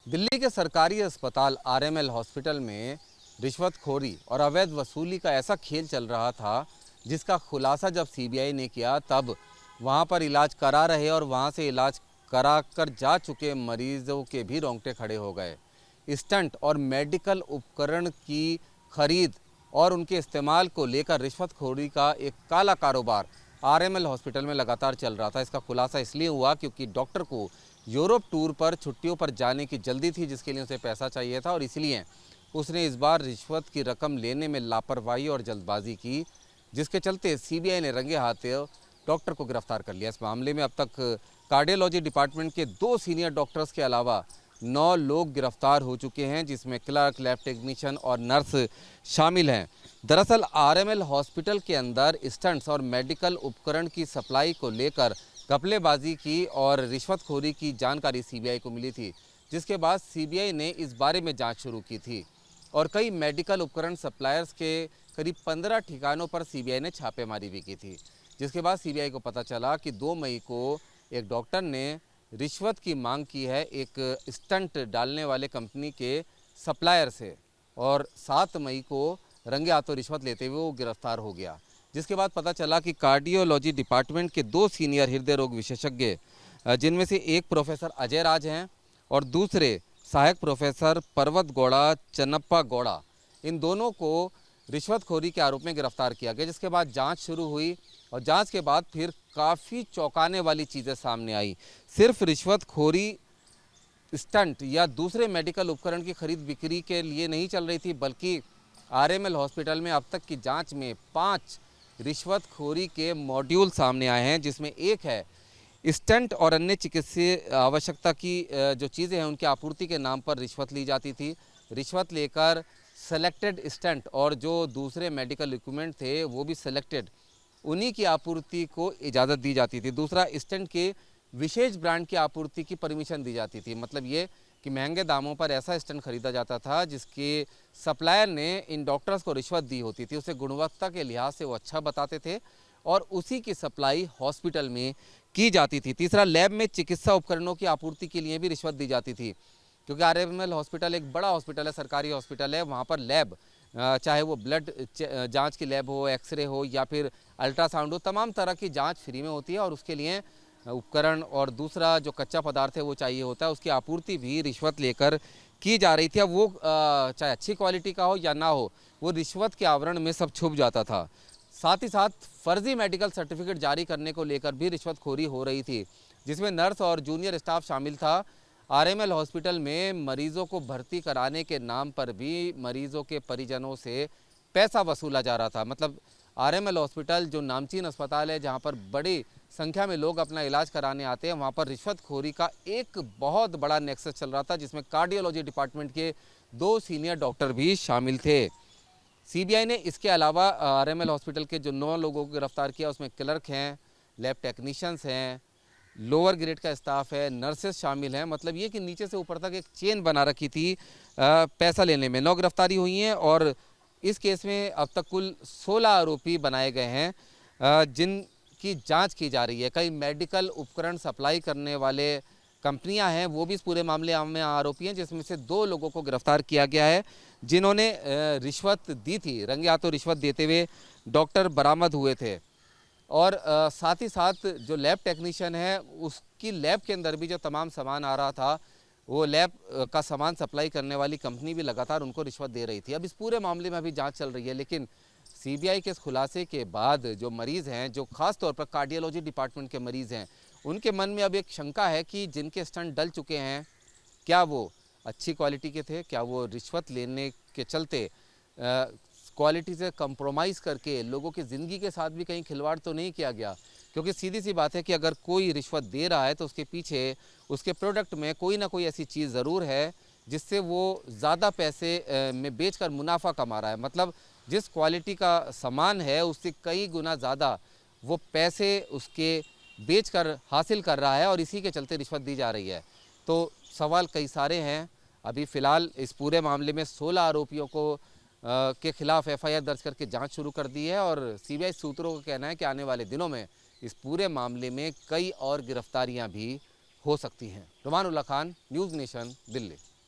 दिल्ली के सरकारी अस्पताल आरएमएल हॉस्पिटल में रिश्वतखोरी और अवैध वसूली का ऐसा खेल चल रहा था जिसका खुलासा जब सीबीआई ने किया तब वहां पर इलाज करा रहे और वहां से इलाज करा कर जा चुके मरीजों के भी रोंगटे खड़े हो गए। स्टंट और मेडिकल उपकरण की खरीद और उनके इस्तेमाल को लेकर रिश्वतखोरी का एक काला कारोबार आरएमएल हॉस्पिटल में लगातार चल रहा था। इसका खुलासा इसलिए हुआ क्योंकि डॉक्टर को यूरोप टूर पर छुट्टियों पर जाने की जल्दी थी, जिसके लिए उसे पैसा चाहिए था और इसलिए उसने इस बार रिश्वत की रकम लेने में लापरवाही और जल्दबाजी की, जिसके चलते सीबीआई ने रंगे हाथ डॉक्टर को गिरफ्तार कर लिया। इस मामले में अब तक कार्डियोलॉजी डिपार्टमेंट के 2 सीनियर डॉक्टर्स के अलावा 9 लोग गिरफ्तार हो चुके हैं, जिसमें क्लर्क, लैब टेक्नीशियन और नर्स शामिल हैं। दरअसल आरएमएल हॉस्पिटल के अंदर स्टंट्स और मेडिकल उपकरण की सप्लाई को लेकर घपलेबाजी की और रिश्वतखोरी की जानकारी सीबीआई को मिली थी, जिसके बाद सीबीआई ने इस बारे में जांच शुरू की थी और कई मेडिकल उपकरण सप्लायर्स के करीब 15 ठिकानों पर सीबीआई ने छापेमारी भी की थी। जिसके बाद सीबीआई को पता चला कि 2 मई को एक डॉक्टर ने रिश्वत की मांग की है एक स्टंट डालने वाले कंपनी के सप्लायर से और 7 मई को रंगे हाथों रिश्वत लेते हुए वो गिरफ्तार हो गया। जिसके बाद पता चला कि कार्डियोलॉजी डिपार्टमेंट के 2 सीनियर हृदय रोग विशेषज्ञ, जिनमें से एक प्रोफेसर अजय राज हैं और दूसरे सहायक प्रोफेसर पर्वत गौड़ा चन्नप्पा गौड़ा, इन दोनों को रिश्वतखोरी के आरोप में गिरफ्तार किया गया। जिसके बाद जांच शुरू हुई और जांच के बाद फिर काफ़ी चौंकाने वाली चीज़ें सामने आई। सिर्फ रिश्वतखोरी स्टंट या दूसरे मेडिकल उपकरण की खरीद बिक्री के लिए नहीं चल रही थी, बल्कि आरएमएल हॉस्पिटल में अब तक की जांच में 5 रिश्वतखोरी के मॉड्यूल सामने आए हैं, जिसमें एक है स्टंट और अन्य चिकित्सीय आवश्यकता की जो चीज़ें हैं उनकी आपूर्ति के नाम पर रिश्वत ली जाती थी। रिश्वत लेकर सेलेक्टेड स्टंट और जो दूसरे मेडिकल इक्विपमेंट थे वो भी सेलेक्टेड, उन्हीं की आपूर्ति को इजाज़त दी जाती थी। दूसरा, स्टंट के विशेष ब्रांड की आपूर्ति की परमिशन दी जाती थी। मतलब ये कि महंगे दामों पर ऐसा स्टंट खरीदा जाता था जिसके सप्लायर ने इन डॉक्टर्स को रिश्वत दी होती थी। उसे गुणवत्ता के लिहाज से वो अच्छा बताते थे और उसी की सप्लाई हॉस्पिटल में की जाती थी। तीसरा, लैब में चिकित्सा उपकरणों की आपूर्ति के लिए भी रिश्वत दी जाती थी, क्योंकि आरएमएल हॉस्पिटल एक बड़ा हॉस्पिटल है, सरकारी हॉस्पिटल है। वहाँ पर लैब, चाहे वो ब्लड जांच की लैब हो, एक्सरे हो या फिर अल्ट्रासाउंड हो, तमाम तरह की जांच फ्री में होती है और उसके लिए उपकरण और दूसरा जो कच्चा पदार्थ है वो चाहिए होता है। उसकी आपूर्ति भी रिश्वत लेकर की जा रही थी। अब वो चाहे अच्छी क्वालिटी का हो या ना हो, वो रिश्वत के आवरण में सब छुप जाता था। साथ ही साथ फर्जी मेडिकल सर्टिफिकेट जारी करने को लेकर भी रिश्वतखोरी हो रही थी, जिसमें नर्स और जूनियर स्टाफ शामिल था। आरएमएल हॉस्पिटल में मरीजों को भर्ती कराने के नाम पर भी मरीजों के परिजनों से पैसा वसूला जा रहा था। मतलब आरएमएल हॉस्पिटल जो नामचीन अस्पताल है, जहां पर बड़ी संख्या में लोग अपना इलाज कराने आते हैं, वहां पर रिश्वतखोरी का एक बहुत बड़ा नेक्सस चल रहा था, जिसमें कार्डियोलॉजी डिपार्टमेंट के 2 सीनियर डॉक्टर भी शामिल थे। सीबीआई ने इसके अलावा आरएमएल हॉस्पिटल के जो 9 लोगों को गिरफ्तार किया, उसमें क्लर्क हैं, लैब टेक्नीशियंस हैं, लोअर ग्रेड का स्टाफ है, नर्सेस शामिल हैं। मतलब ये कि नीचे से ऊपर तक एक चेन बना रखी थी पैसा लेने में। 9 गिरफ्तारी हुई हैं और इस केस में अब तक कुल 16 आरोपी बनाए गए हैं, जिनकी जांच की जा रही है। कई मेडिकल उपकरण सप्लाई करने वाले कंपनियां हैं, वो भी इस पूरे मामले में आरोपी हैं, जिसमें से 2 लोगों को गिरफ्तार किया गया है, जिन्होंने रिश्वत दी थी। रंगे हाथों रिश्वत देते हुए डॉक्टर बरामद हुए थे। और साथ ही साथ जो लैब टेक्नीशियन है, उसकी लैब के अंदर भी जो तमाम सामान आ रहा था, वो लैब का सामान सप्लाई करने वाली कंपनी भी लगातार उनको रिश्वत दे रही थी। अब इस पूरे मामले में अभी जांच चल रही है, लेकिन सीबीआई के इस खुलासे के बाद जो मरीज़ हैं, जो खास तौर पर कार्डियोलॉजी डिपार्टमेंट के मरीज़ हैं, उनके मन में अब एक शंका है कि जिनके स्टंट डल चुके हैं, क्या वो अच्छी क्वालिटी के थे? क्या वो रिश्वत लेने के चलते क्वालिटी से कंप्रोमाइज़ करके लोगों की ज़िंदगी के साथ भी कहीं खिलवाड़ तो नहीं किया गया? क्योंकि सीधी सी बात है कि अगर कोई रिश्वत दे रहा है तो उसके पीछे उसके प्रोडक्ट में कोई ना कोई ऐसी चीज़ ज़रूर है जिससे वो ज़्यादा पैसे में बेचकर मुनाफा कमा रहा है। मतलब जिस क्वालिटी का सामान है उससे कई गुना ज़्यादा वो पैसे उसके बेचकर हासिल कर रहा है और इसी के चलते रिश्वत दी जा रही है। तो सवाल कई सारे हैं। अभी फ़िलहाल इस पूरे मामले में 16 आरोपियों को के खिलाफ एफआईआर दर्ज करके जांच शुरू कर दी है और सीबीआई सूत्रों का कहना है कि आने वाले दिनों में इस पूरे मामले में कई और गिरफ्तारियां भी हो सकती हैं। रुमान उल्लाह खान, न्यूज़ नेशन, दिल्ली।